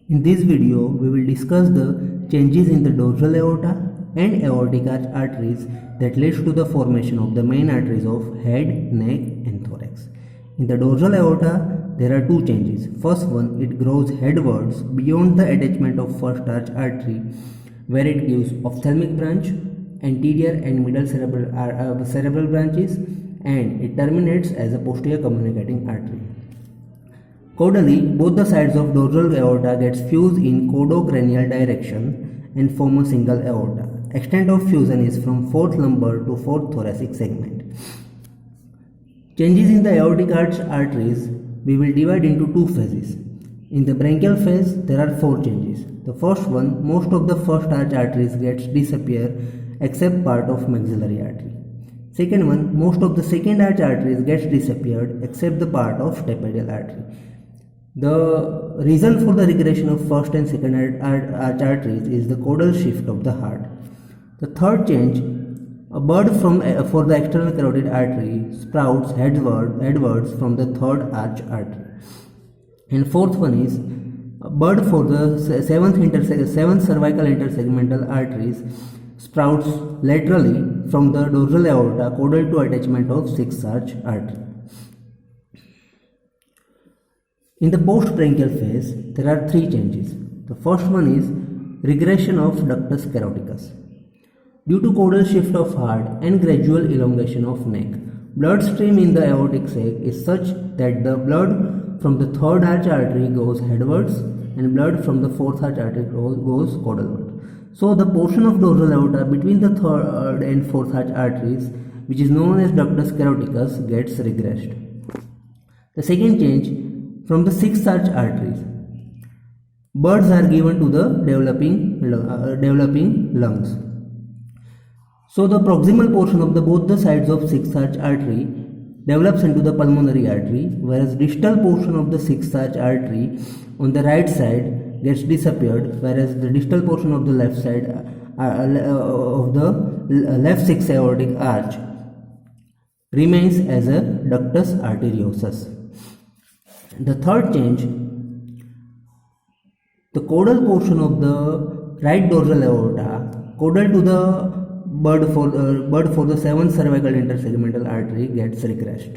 In this video, we will discuss the changes in the dorsal aorta and aortic arch arteries that leads to the formation of the main arteries of head, neck and thorax. In the dorsal aorta, there are two changes. First one, it grows headwards beyond the attachment of first arch artery, where it gives ophthalmic branch, anterior and middle cerebral branches, and it terminates as a posterior communicating artery. Caudally, both the sides of dorsal aorta gets fused in caudocranial direction and form a single aorta. Extent of fusion is from 4th lumbar to 4th thoracic segment. Changes in the aortic arch arteries we will divide into two phases. In the branchial phase, there are four changes. The first one, most of the first arch arteries gets disappear except part of maxillary artery. Second one, most of the second arch arteries gets disappeared except the part of stapedial artery. The reason for the regression of first and second arch arteries is the caudal shift of the heart. The third change, a bud for the external carotid artery sprouts headwards from the third arch artery. And fourth one is, a bud for the seventh cervical intersegmental arteries sprouts laterally from the dorsal aorta caudal to attachment of sixth arch artery. In the postbranchial phase, there are three changes. The first one is regression of ductus caroticus. Due to caudal shift of heart and gradual elongation of neck, blood stream in the aortic sac is such that the blood from the third arch artery goes headwards and blood from the fourth arch artery goes caudalward. So the portion of dorsal aorta between the third and fourth arch arteries, which is known as ductus caroticus, gets regressed. The second change, from the sixth arch arteries, buds are given to the developing lungs. So the proximal portion of both the sides of sixth arch artery develops into the pulmonary artery, whereas distal portion of the sixth arch artery on the right side gets disappeared, whereas the distal portion of the left side of the left sixth aortic arch remains as a ductus arteriosus. The third change, the caudal portion of the right dorsal aorta, caudal to the bud for the seventh cervical intersegmental artery, gets regressed.